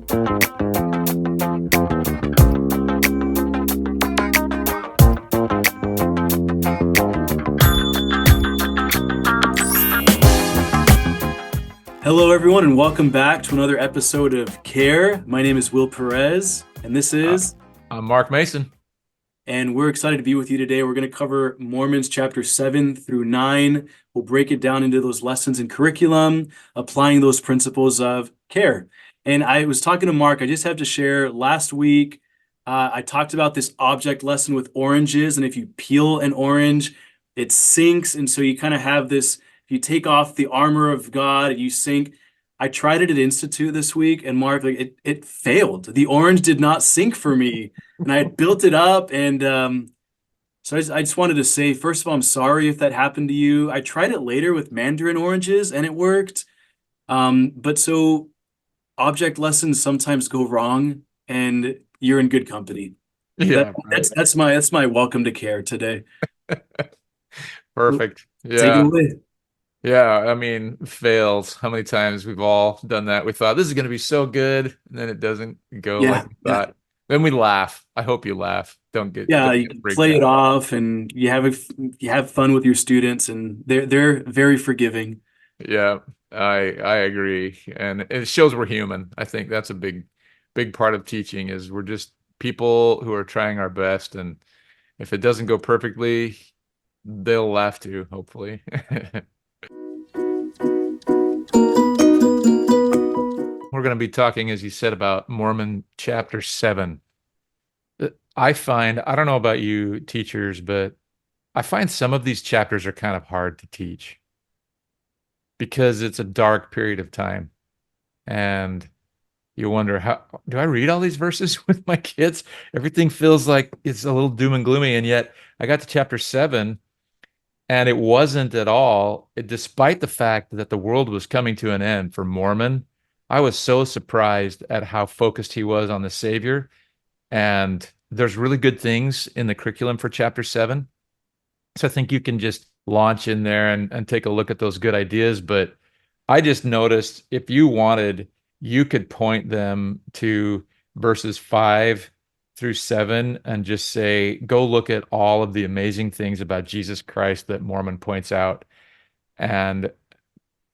Hello, everyone, and welcome back to another episode of C.A.R.E. My name is Will Perez, and this is... I'm Mark Mason. And we're excited to be with you today. We're going to cover Mormons chapter 7 through 9. We'll break it down into those lessons and curriculum, applying those principles of C.A.R.E. And I was talking to Mark. I just have to share, last week, I talked about this object lesson with oranges, and if you peel an orange, it sinks, and so you kind of have this... You take off the armor of God and you sink. I tried it at Institute this week, and Mark, like it failed. The orange did not sink for me, and I had built it up. And so I just wanted to say, first of all, I'm sorry if that happened to you. I tried it later with Mandarin oranges, and it worked. But so object lessons sometimes go wrong, and you're in good company. Yeah, That's my welcome to C.A.R.E. today. Perfect. Take it away. Yeah, I mean, fails. How many times we've all done that? We thought this is going to be so good, and then it doesn't go like we thought. Then we laugh. I hope you laugh. Don't get you play it off, and you have fun with your students, and they're very forgiving. Yeah, I agree, and it shows we're human. I think that's a big part of teaching is we're just people who are trying our best, and if it doesn't go perfectly, they'll laugh too, hopefully. We're going to be talking, as you said, about Mormon chapter 7. I don't know about you teachers, but I find some of these chapters are kind of hard to teach because it's a dark period of time. And you wonder, how do I read all these verses with my kids? Everything feels like it's a little doom and gloomy. And yet I got to chapter 7 and it wasn't at all, despite the fact that the world was coming to an end for Mormon. I was so surprised at how focused he was on the Savior. And there's really good things in the curriculum for chapter 7. So I think you can just launch in there and take a look at those good ideas. But I just noticed if you wanted, you could point them to verses 5 through 7 and just say, go look at all of the amazing things about Jesus Christ that Mormon points out. And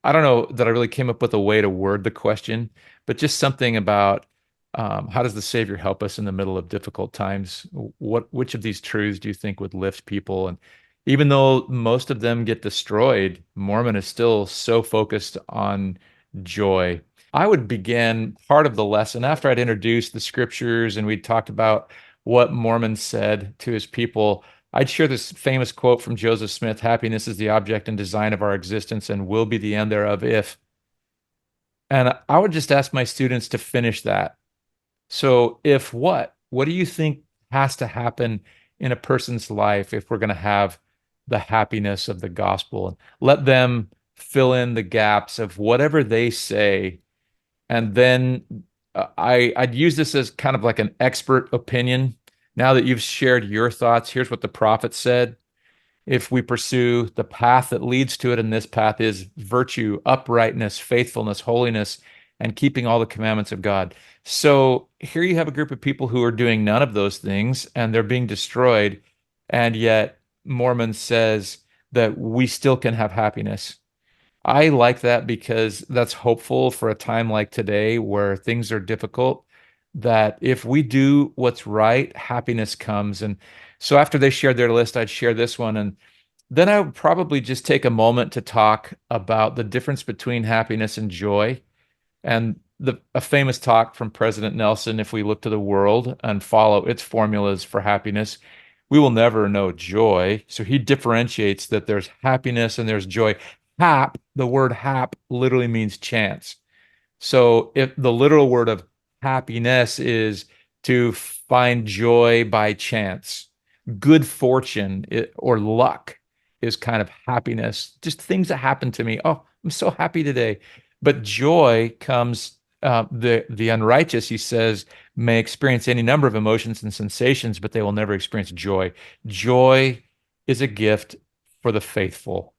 I don't know that I really came up with a way to word the question, but just something about how does the Savior help us in the middle of difficult times? Which of these truths do you think would lift people? And even though most of them get destroyed, Mormon is still so focused on joy. I would begin part of the lesson after I'd introduced the scriptures and we'd talked about what Mormon said to his people. I'd share this famous quote from Joseph Smith: happiness is the object and design of our existence and will be the end thereof if. And I would just ask my students to finish that. So if what? What do you think has to happen in a person's life if we're going to have the happiness of the gospel? And let them fill in the gaps of whatever they say. And then I'd use this as kind of like an expert opinion. Now that you've shared your thoughts, here's what the prophet said. If we pursue the path that leads to it, and this path is virtue, uprightness, faithfulness, holiness, and keeping all the commandments of God. So here you have a group of people who are doing none of those things, and they're being destroyed. And yet Mormon says that we still can have happiness. I like that because that's hopeful for a time like today where things are difficult, that if we do what's right, happiness comes. And so after they shared their list, I'd share this one. And then I would probably just take a moment to talk about the difference between happiness and joy. And a famous talk from President Nelson: if we look to the world and follow its formulas for happiness, we will never know joy. So he differentiates that there's happiness and there's joy. Hap, the word hap literally means chance. So if the literal word of happiness is to find joy by chance, good fortune or luck is kind of happiness, just things that happen to me. Oh, I'm so happy today. But joy comes, the unrighteous, he says, may experience any number of emotions and sensations, but they will never experience joy. Joy is a gift for the faithful.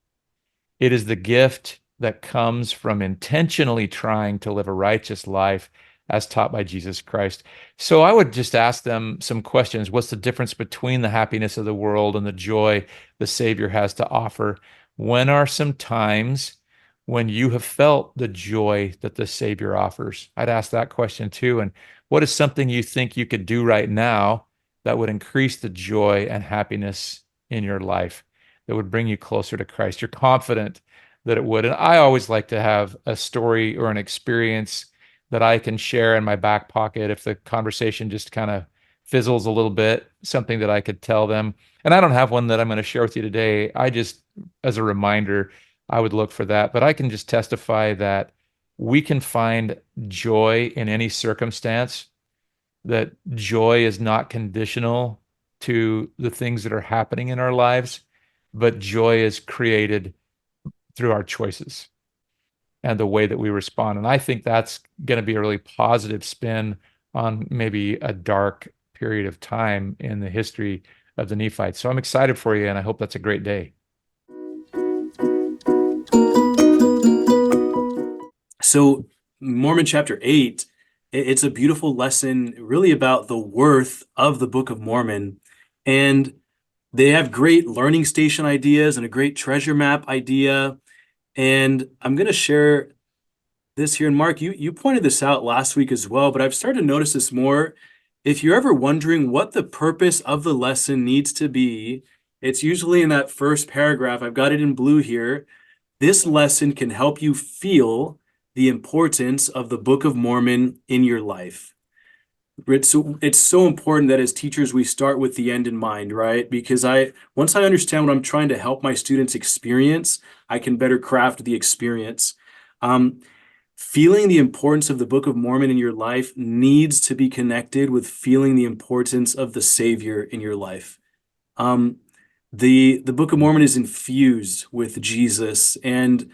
It is the gift that comes from intentionally trying to live a righteous life as taught by Jesus Christ. So I would just ask them some questions. What's the difference between the happiness of the world and the joy the Savior has to offer? When are some times when you have felt the joy that the Savior offers? I'd ask that question too. And what is something you think you could do right now that would increase the joy and happiness in your life, that would bring you closer to Christ? You're confident that it would. And I always like to have a story or an experience that I can share in my back pocket if the conversation just kind of fizzles a little bit, something that I could tell them. And I don't have one that I'm going to share with you today. I just, as a reminder, I would look for that. But I can just testify that we can find joy in any circumstance, that joy is not conditional to the things that are happening in our lives, but joy is created through our choices and the way that we respond. And I think that's going to be a really positive spin on maybe a dark period of time in the history of the Nephites. So I'm excited for you, and I hope that's a great day. So, Mormon chapter 8, it's a beautiful lesson really about the worth of the Book of Mormon. And they have great learning station ideas and a great treasure map idea. And I'm going to share this here. And Mark, you pointed this out last week as well, but I've started to notice this more. If you're ever wondering what the purpose of the lesson needs to be, it's usually in that first paragraph. I've got it in blue here. This lesson can help you feel the importance of the Book of Mormon in your life. It's so important that as teachers, we start with the end in mind, right? Because once I understand what I'm trying to help my students experience, I can better craft the experience. Feeling the importance of the Book of Mormon in your life needs to be connected with feeling the importance of the Savior in your life. The Book of Mormon is infused with Jesus, and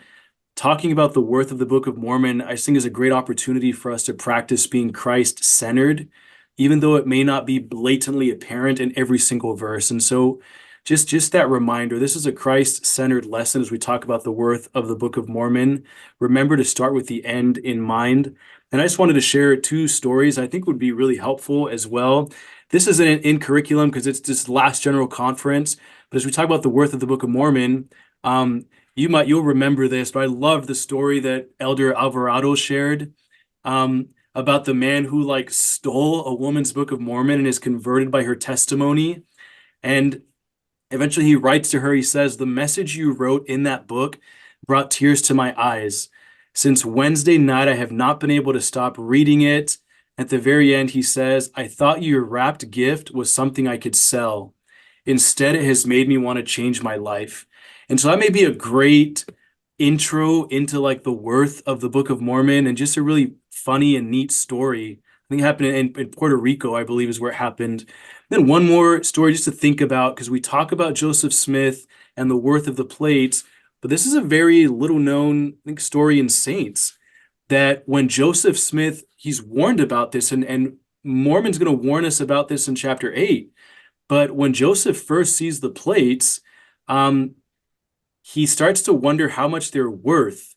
talking about the worth of the Book of Mormon, I think is a great opportunity for us to practice being Christ-centered, even though it may not be blatantly apparent in every single verse. And so just that reminder, this is a Christ-centered lesson as we talk about the worth of the Book of Mormon. Remember to start with the end in mind. And I just wanted to share two stories I think would be really helpful as well. This isn't in curriculum because it's this last general conference, but as we talk about the worth of the Book of Mormon, you'll remember this, but I love the story that Elder Alvarado shared about the man who like stole a woman's Book of Mormon and is converted by her testimony. And eventually he writes to her, he says, "The message you wrote in that book brought tears to my eyes. Since Wednesday night, I have not been able to stop reading it." At the very end, he says, "I thought your wrapped gift was something I could sell. Instead, it has made me want to change my life." And so that may be a great intro into like the worth of the Book of Mormon and just a really funny and neat story. I think it happened in Puerto Rico, I believe is where it happened. Then one more story just to think about, because we talk about Joseph Smith and the worth of the plates, but this is a very little known, I think, story in Saints, that when Joseph Smith, he's warned about this, and Mormon's going to warn us about this in chapter 8. But when Joseph first sees the plates, he starts to wonder how much they're worth.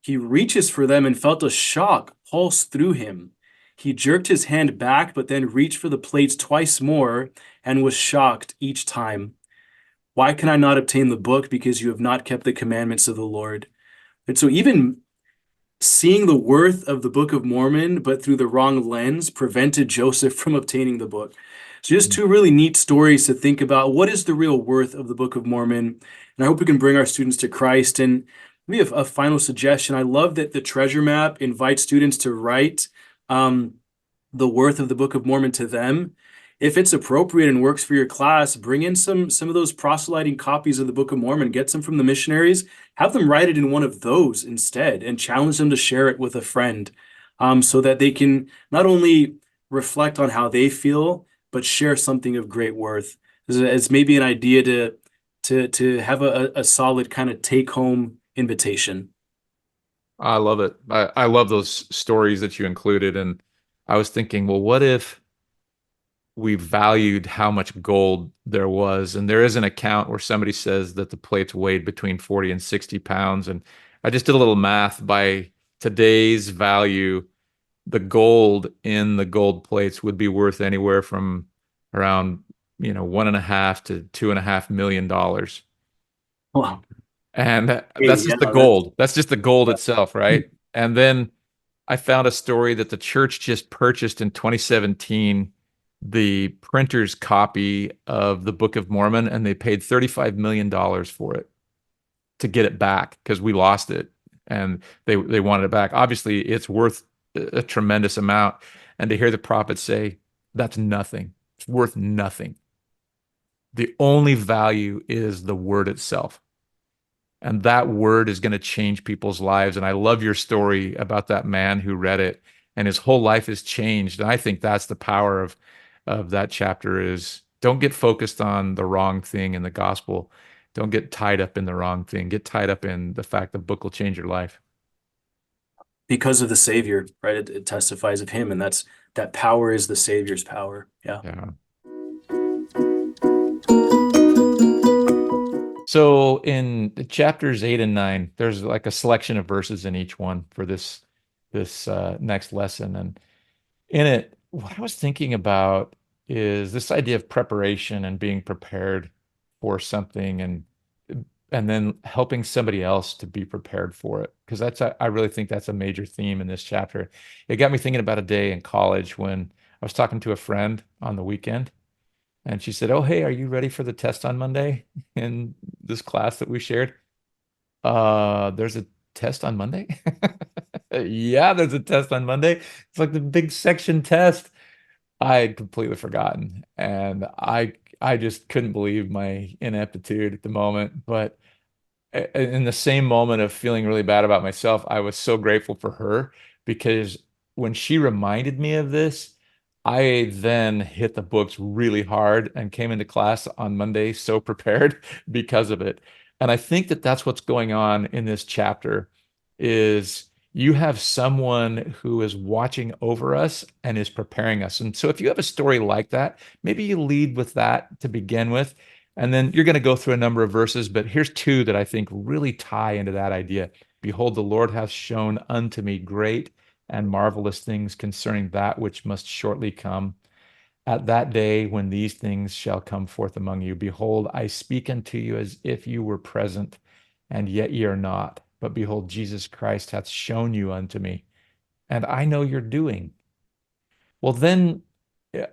He reaches for them and felt a shock pulse through him. He jerked his hand back, but then reached for the plates twice more and was shocked each time. "Why can I not obtain the book? Because you have not kept the commandments of the Lord." And so even seeing the worth of the Book of Mormon, but through the wrong lens, prevented Joseph from obtaining the book. So just two really neat stories to think about. What is the real worth of the Book of Mormon? And I hope we can bring our students to Christ. And maybe a final suggestion. I love that the treasure map invites students to write the worth of the Book of Mormon to them. If it's appropriate and works for your class, bring in some of those proselyting copies of the Book of Mormon, get some from the missionaries, have them write it in one of those instead, and challenge them to share it with a friend, so that they can not only reflect on how they feel, but share something of great worth. As maybe an idea to have a solid kind of take-home invitation. I love it. I love those stories that you included. And I was thinking, well, what if we valued how much gold there was? And there is an account where somebody says that the plates weighed between 40 and 60 pounds. And I just did a little math. By today's value, the gold in the gold plates would be worth anywhere from around, $1.5 to $2.5 million. Wow. And Hey, that's yeah, just the that's gold. That's just the gold itself, right? And then I found a story that the church just purchased in 2017 the printer's copy of the Book of Mormon, and they paid $35 million for it to get it back because we lost it and they wanted it back. Obviously, it's worth a tremendous amount. And to hear the prophet say, that's nothing, it's worth nothing. The only value is the word itself. And that word is going to change people's lives. And I love your story about that man who read it and his whole life has changed. And I think that's the power of that chapter is don't get focused on the wrong thing in the gospel. Don't get tied up in the wrong thing. Get tied up in the fact the book will change your life. because of the Savior, right? It testifies of him, and that power is the Savior's power. Yeah. Yeah. So in the chapters 8 and 9, there's like a selection of verses in each one for this next lesson. And in it, what I was thinking about is this idea of preparation and being prepared for something and then helping somebody else to be prepared for it. Because I really think that's a major theme in this chapter. It got me thinking about a day in college when I was talking to a friend on the weekend, and she said, "Oh, hey, are you ready for the test on Monday in this class that we shared?" There's a test on Monday? Yeah, there's a test on Monday. It's like the big section test. I had completely forgotten, and I just couldn't believe my ineptitude at the moment. But in the same moment of feeling really bad about myself, I was so grateful for her because when she reminded me of this, I then hit the books really hard and came into class on Monday so prepared because of it. And I think that that's what's going on in this chapter is you have someone who is watching over us and is preparing us. And so if you have a story like that, maybe you lead with that to begin with, and then you're going to go through a number of verses, but here's two that I think really tie into that idea. Behold, the Lord hath shown unto me great and marvelous things concerning that which must shortly come. At that day when these things shall come forth among you, behold, I speak unto you as if you were present, and yet ye are not. But behold, Jesus Christ hath shown you unto me, and I know your doing. Well, then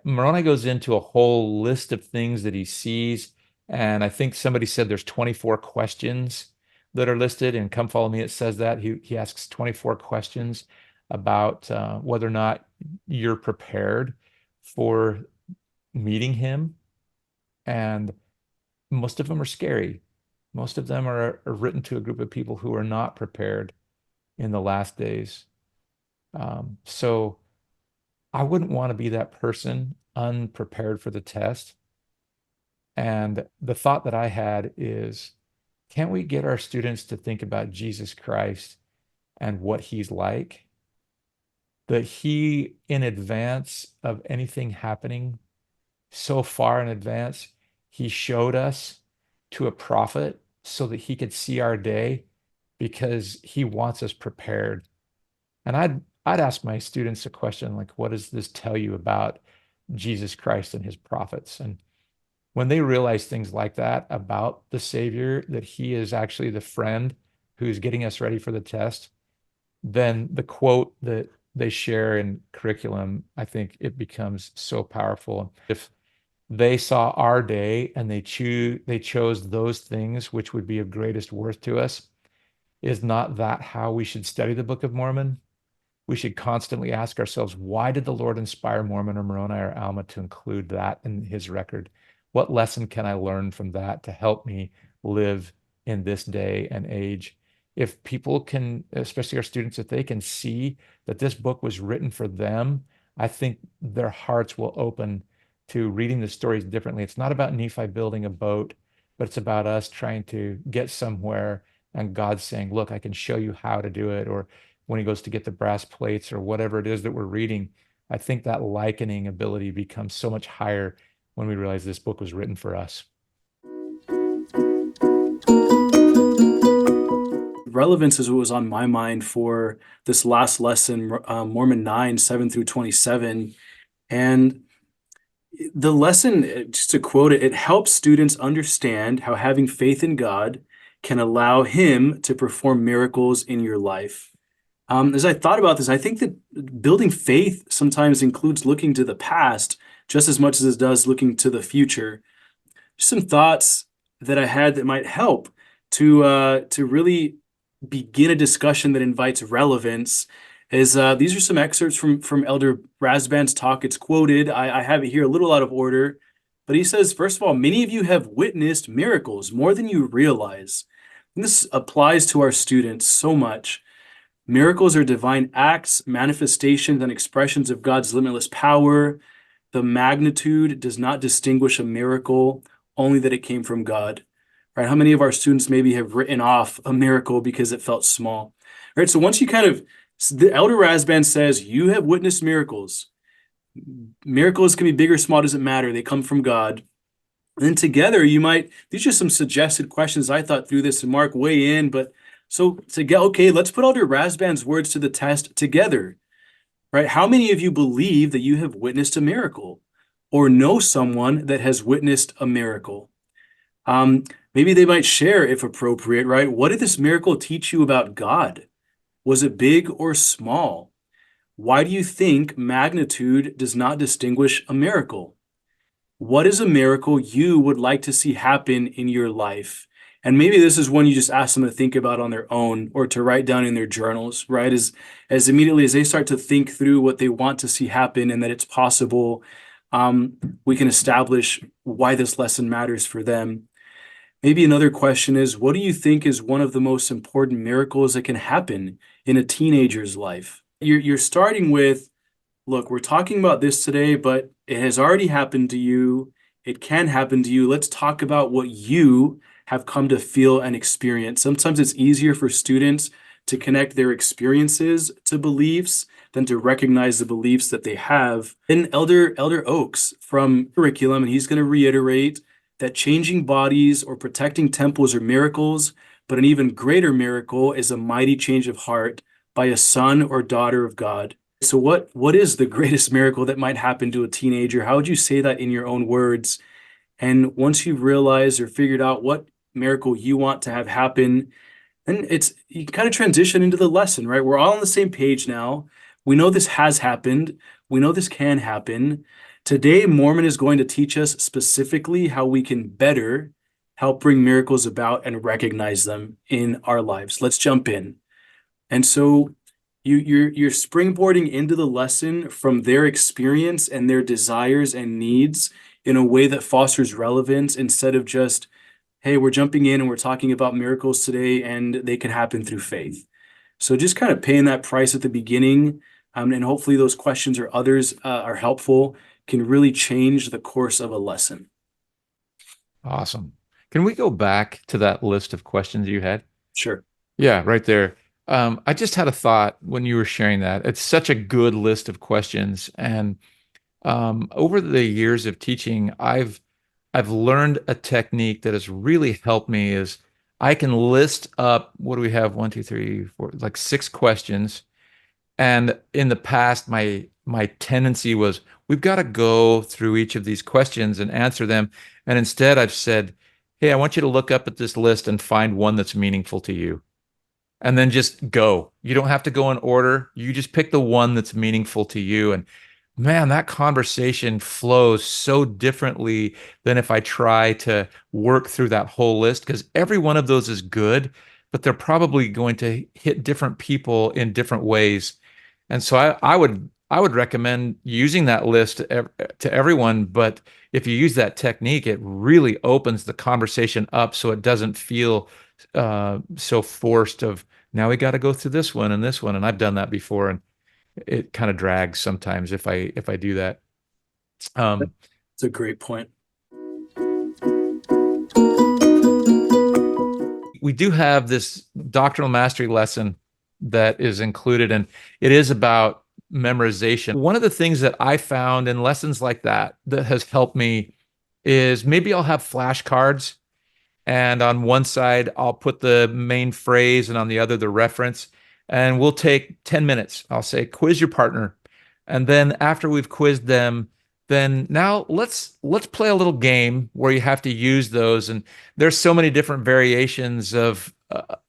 Moroni goes into a whole list of things that he sees. And I think somebody said there's 24 questions that are listed. And Come Follow Me, it says that. He asks 24 questions about whether or not you're prepared for meeting him. And most of them are scary. Most of them are written to a group of people who are not prepared in the last days. So I wouldn't want to be that person unprepared for the test. And the thought that I had is, can't we get our students to think about Jesus Christ and what he's like? That he, in advance of anything happening, so far in advance, he showed us to a prophet so that he could see our day because he wants us prepared. And I'd ask my students a question like, what does this tell you about Jesus Christ and his prophets? And when they realize things like that about the Savior, that he is actually the friend who's getting us ready for the test, then the quote that they share in curriculum, I think it becomes so powerful. If they saw our day and they chose those things which would be of greatest worth to us, is not that how we should study the Book of Mormon? We should constantly ask ourselves, why did the Lord inspire Mormon or Moroni or Alma to include that in his record? What lesson can I learn from that to help me live in this day and age? If people can, especially our students, if they can see that this book was written for them, I think their hearts will open to reading the stories differently. It's not about Nephi building a boat, but it's about us trying to get somewhere and God saying, look, I can show you how to do it. Or when he goes to get the brass plates or whatever it is that we're reading, I think that likening ability becomes so much higher when we realize this book was written for us. relevance is what was on my mind for this last lesson, Mormon 9, 7 through 27. And the lesson, just to quote it, it helps students understand how having faith in God can allow Him to perform miracles in your life. As I thought about this, I think that building faith sometimes includes looking to the past just as much as it does looking to the future. Some thoughts that I had that might help to really begin a discussion that invites relevance is these are some excerpts from Elder Rasband's talk. It's quoted. I have it here a little out of order, but he says, first of all, many of you have witnessed miracles more than you realize. And this applies to our students so much. Miracles are divine acts, manifestations, and expressions of God's limitless power. The magnitude does not distinguish a miracle, only that it came from God. Right? How many of our students maybe have written off a miracle because it felt small? Right? So once you the Elder Rasband says you have witnessed miracles. Miracles can be big or small, doesn't matter. They come from God. And then together these are some suggested questions I thought through this, and Mark weigh in, but so okay, let's put Elder Rasband's words to the test together. Right? How many of you believe that you have witnessed a miracle or know someone that has witnessed a miracle? Maybe they might share if appropriate, right? What did this miracle teach you about God? Was it big or small? Why do you think magnitude does not distinguish a miracle? What is a miracle you would like to see happen in your life? And maybe this is one you just ask them to think about on their own or to write down in their journals, right? As immediately as they start to think through what they want to see happen and that it's possible, we can establish why this lesson matters for them. Maybe another question is, what do you think is one of the most important miracles that can happen in a teenager's life? You're starting with, look, we're talking about this today, but it has already happened to you. It can happen to you. Let's talk about what you have come to feel and experience. Sometimes it's easier for students to connect their experiences to beliefs than to recognize the beliefs that they have. And Elder Oaks from curriculum, and he's going to reiterate that changing bodies or protecting temples are miracles, but an even greater miracle is a mighty change of heart by a son or daughter of God. So what is the greatest miracle that might happen to a teenager? How would you say that in your own words? And once you've realized or figured out what miracle you want to have happen, then you kind of transition into the lesson, right? We're all on the same page now. We know this has happened. We know this can happen. Today, Mormon is going to teach us specifically how we can better help bring miracles about and recognize them in our lives. Let's jump in. And so you're springboarding into the lesson from their experience and their desires and needs in a way that fosters relevance instead of just, hey, we're jumping in and we're talking about miracles today and they can happen through faith. So just kind of paying that price at the beginning, and hopefully those questions or others are helpful, can really change the course of a lesson. Awesome. Can we go back to that list of questions you had? Sure. Yeah, right there. I just had a thought when you were sharing that. It's such a good list of questions. And over the years of teaching, I've learned a technique that has really helped me is I can list up, what do we have? 1, 2, 3, 4, like 6 questions. And in the past, my tendency was we've got to go through each of these questions and answer them. And instead, I've said, hey, I want you to look up at this list and find one that's meaningful to you. And then just go. You don't have to go in order. You just pick the one that's meaningful to you. And man, that conversation flows so differently than if I try to work through that whole list, because every one of those is good, but they're probably going to hit different people in different ways. And so I would recommend using that list to everyone. But if you use that technique, it really opens the conversation up so it doesn't feel so forced of now we got to go through this one and this one. And I've done that before, and it kind of drags sometimes if I do that. It's a great point. We do have this doctrinal mastery lesson that is included, and it is about memorization. One of the things that I found in lessons like that has helped me is maybe I'll have flashcards, And on one side, I'll put the main phrase, and on the other, the reference. And we'll take 10 minutes. I'll say, quiz your partner. And then after we've quizzed them, then now let's play a little game where you have to use those. And there's so many different variations of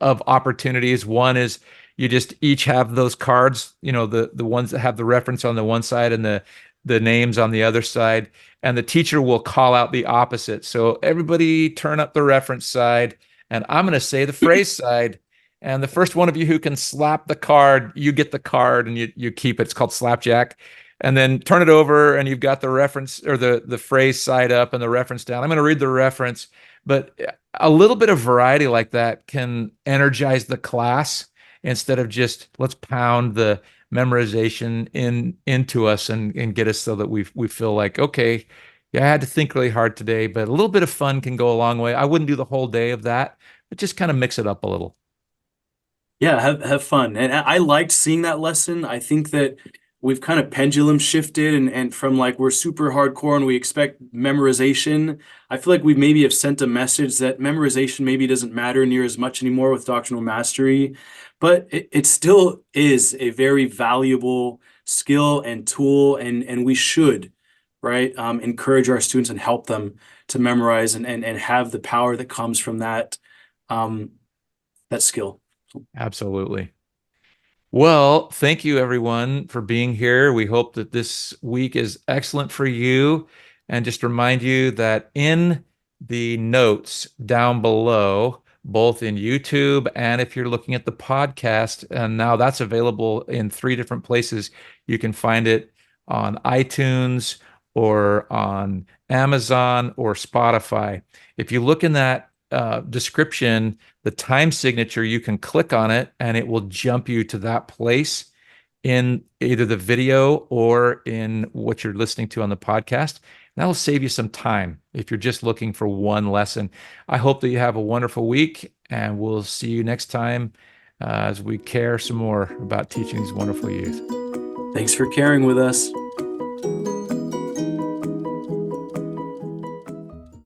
opportunities. One is you just each have those cards, the ones that have the reference on the one side and the names on the other side, and the teacher will call out the opposite. So everybody turn up the reference side, and I'm going to say the phrase side. And the first one of you who can slap the card, you get the card and you keep it. It's called slapjack. And then turn it over, and you've got the reference or the phrase side up and the reference down. I'm going to read the reference, but a little bit of variety like that can energize the class instead of just let's pound the memorization into us and get us so that we feel like, okay, yeah, I had to think really hard today, but a little bit of fun can go a long way. I wouldn't do the whole day of that, but just kind of mix it up a little. Yeah, have fun. And I liked seeing that lesson. I think that we've kind of pendulum shifted and from like we're super hardcore and we expect memorization. I feel like we maybe have sent a message that memorization maybe doesn't matter near as much anymore with doctrinal mastery, but it still is a very valuable skill and tool, and we should, right, encourage our students and help them to memorize and have the power that comes from um, that skill. Absolutely. Well, thank you everyone for being here. We hope that this week is excellent for you. And just remind you that in the notes down below, both in YouTube and if you're looking at the podcast, and now that's available in 3 different places. You can find it on iTunes or on Amazon or Spotify. If you look in that description, the time signature, you can click on it and it will jump you to that place in either the video or in what you're listening to on the podcast. That'll save you some time if you're just looking for one lesson. I hope that you have a wonderful week, and we'll see you next time as we care some more about teaching these wonderful youth. Thanks for caring with us.